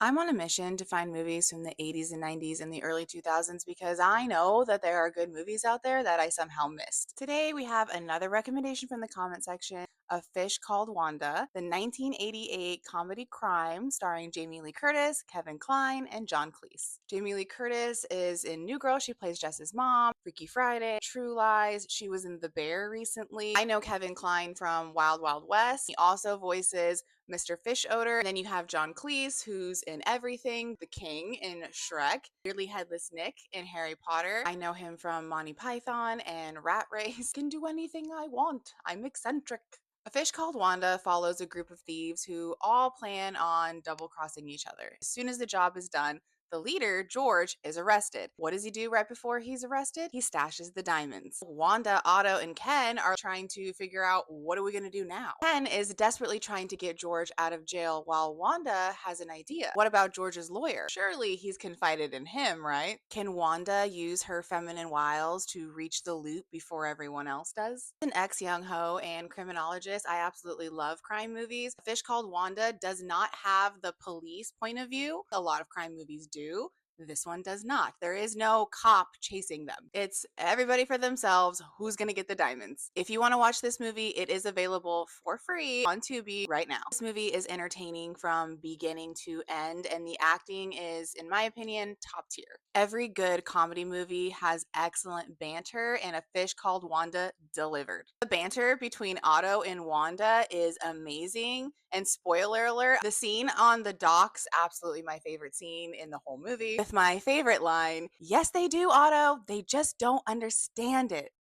I'm on a mission to find movies from the 80s and 90s and the early 2000s because I know that there are good movies out there that I somehow missed. Today we have another recommendation from the comment section, A Fish Called Wanda, the 1988 comedy crime starring Jamie Lee Curtis, Kevin Kline, and John Cleese. Jamie Lee Curtis is in New Girl. She plays Jess's mom, Freaky Friday, True Lies. She was in The Bear recently. I know Kevin Kline from Wild Wild West. He also voices Mr. Fish Odor. And then you have John Cleese, who's in everything, the King in Shrek, Nearly Headless Nick in Harry Potter. I know him from Monty Python and Rat Race. Can do anything I want. I'm eccentric. A Fish Called Wanda follows a group of thieves who all plan on double crossing each other. As soon as the job is done, the leader, George, is arrested. What does he do right before he's arrested? He stashes the diamonds. Wanda, Otto, and Ken are trying to figure out, what are we going to do now? Ken is desperately trying to get George out of jail while Wanda has an idea. What about George's lawyer? Surely he's confided in him, right? Can Wanda use her feminine wiles to reach the loot before everyone else does? An ex-young ho and criminologist, I absolutely love crime movies. A Fish Called Wanda does not have the police point of view. A lot of crime movies do. This one does not. There is no cop chasing them. It's everybody for themselves. Who's going to get the diamonds? If you want to watch this movie, it is available for free on Tubi right now. This movie is entertaining from beginning to end, and the acting is, in my opinion, top tier. Every good comedy movie has excellent banter, and A Fish Called Wanda delivered. The banter between Otto and Wanda is amazing. And spoiler alert, the scene on the docks, absolutely my favorite scene in the whole movie, with my favorite line, "Yes, they do, Otto. They just don't understand it."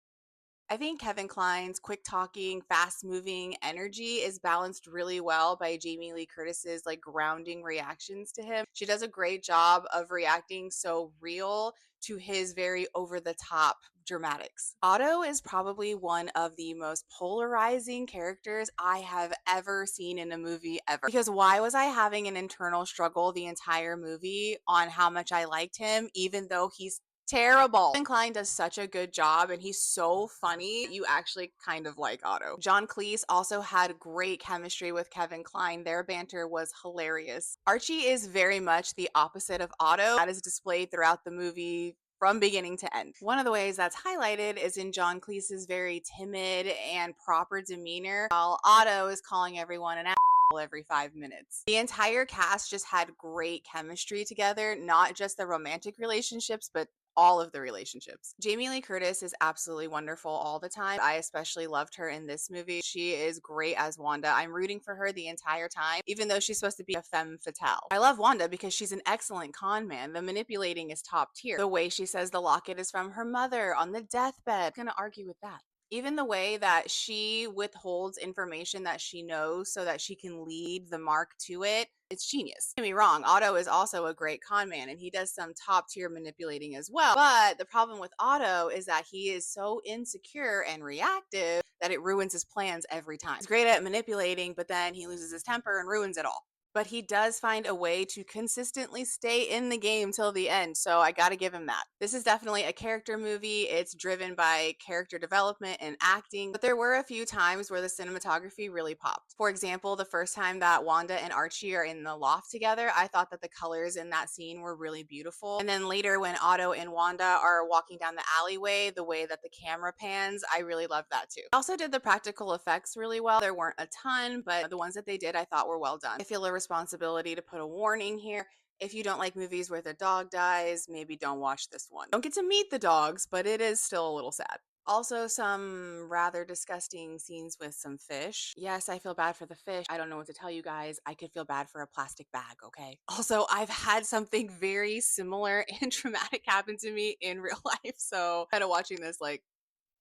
I think Kevin Kline's quick talking, fast moving energy is balanced really well by Jamie Lee Curtis's like grounding reactions to him. She does a great job of reacting so real to his very over the top dramatics. Otto is probably one of the most polarizing characters I have ever seen in a movie ever. Because why was I having an internal struggle the entire movie on how much I liked him, even though he's terrible? Kevin Kline does such a good job and he's so funny. You actually kind of like Otto. John Cleese also had great chemistry with Kevin Kline. Their banter was hilarious. Archie is very much the opposite of Otto. That is displayed throughout the movie from beginning to end. One of the ways that's highlighted is in John Cleese's very timid and proper demeanor, while Otto is calling everyone an asshole every 5 minutes. The entire cast just had great chemistry together, not just the romantic relationships, but all of the relationships. Jamie Lee Curtis is absolutely wonderful all the time. I especially loved her in this movie. She is great as Wanda. I'm rooting for her the entire time, even though she's supposed to be a femme fatale. I love Wanda because she's an excellent con man. The manipulating is top tier. The way she says the locket is from her mother on the deathbed, I'm gonna argue with that. Even the way that she withholds information that she knows so that she can lead the mark to it, it's genius. Don't get me wrong, Otto is also a great con man and he does some top tier manipulating as well. But the problem with Otto is that he is so insecure and reactive that it ruins his plans every time. He's great at manipulating, but then he loses his temper and ruins it all. But he does find a way to consistently stay in the game till the end, so I gotta give him that. This is definitely a character movie. It's driven by character development and acting, but there were a few times where the cinematography really popped. For example, the first time that Wanda and Archie are in the loft together, I thought that the colors in that scene were really beautiful. And then later when Otto and Wanda are walking down the alleyway, the way that the camera pans, I really loved that too. I also did the practical effects really well. There weren't a ton, but the ones that they did I thought were well done. I feel a responsibility to put a warning here. If you don't like movies where the dog dies, maybe don't watch this one. Don't get to meet the dogs, but it is still a little sad. Also, some rather disgusting scenes with some fish. Yes, I feel bad for the fish. I don't know what to tell you guys. I could feel bad for a plastic bag, okay? Also, I've had something very similar and traumatic happen to me in real life. So, kind of watching this, like,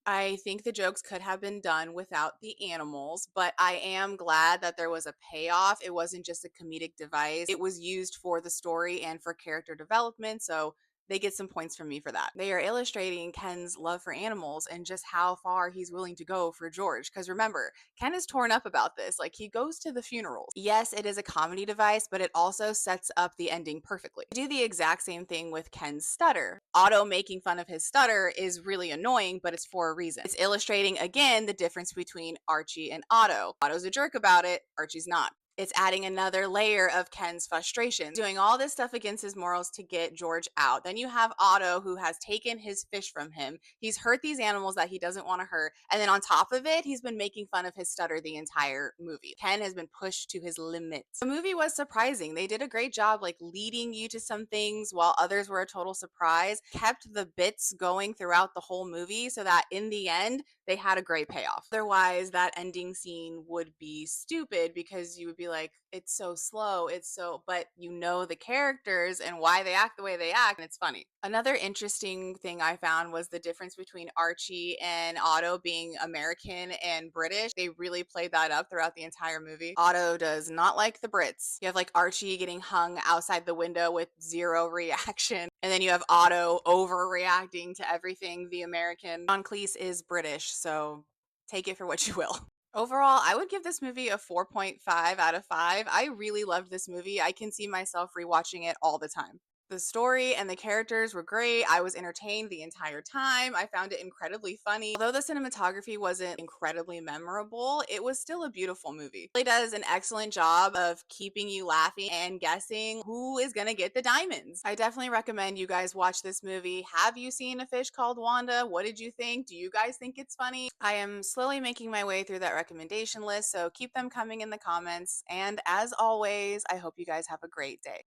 I think the jokes could have been done without the animals, but I am glad that there was a payoff. It wasn't just a comedic device. It was used for the story and for character development, so they get some points from me for that. They are illustrating Ken's love for animals and just how far he's willing to go for George. Because remember, Ken is torn up about this. Like, he goes to the funerals. Yes, it is a comedy device, but it also sets up the ending perfectly. They do the exact same thing with Ken's stutter. Otto making fun of his stutter is really annoying, but it's for a reason. It's illustrating, again, the difference between Archie and Otto. Otto's a jerk about it, Archie's not. It's adding another layer of Ken's frustration, doing all this stuff against his morals to get George out. Then you have Otto, who has taken his fish from him. He's hurt these animals that he doesn't want to hurt. And then on top of it, he's been making fun of his stutter the entire movie. Ken has been pushed to his limits. The movie was surprising. They did a great job, like leading you to some things while others were a total surprise, kept the bits going throughout the whole movie so that in the end, they had a great payoff. Otherwise, that ending scene would be stupid because you would be like, it's so slow, but you know the characters and why they act the way they act, and it's funny. Another interesting thing I found was the difference between Archie and Otto being American and British. They really played that up throughout the entire movie. Otto does not like the Brits. You have like Archie getting hung outside the window with zero reaction. And then you have Otto overreacting to everything. The American John Cleese is British, so take it for what you will. Overall, I would give this movie a 4.5 out of 5. I really loved this movie. I can see myself rewatching it all the time. The story and the characters were great. I was entertained the entire time. I found it incredibly funny. Although the cinematography wasn't incredibly memorable, it was still a beautiful movie. It really does an excellent job of keeping you laughing and guessing who is going to get the diamonds. I definitely recommend you guys watch this movie. Have you seen A Fish Called Wanda? What did you think? Do you guys think it's funny? I am slowly making my way through that recommendation list, so keep them coming in the comments. And as always, I hope you guys have a great day.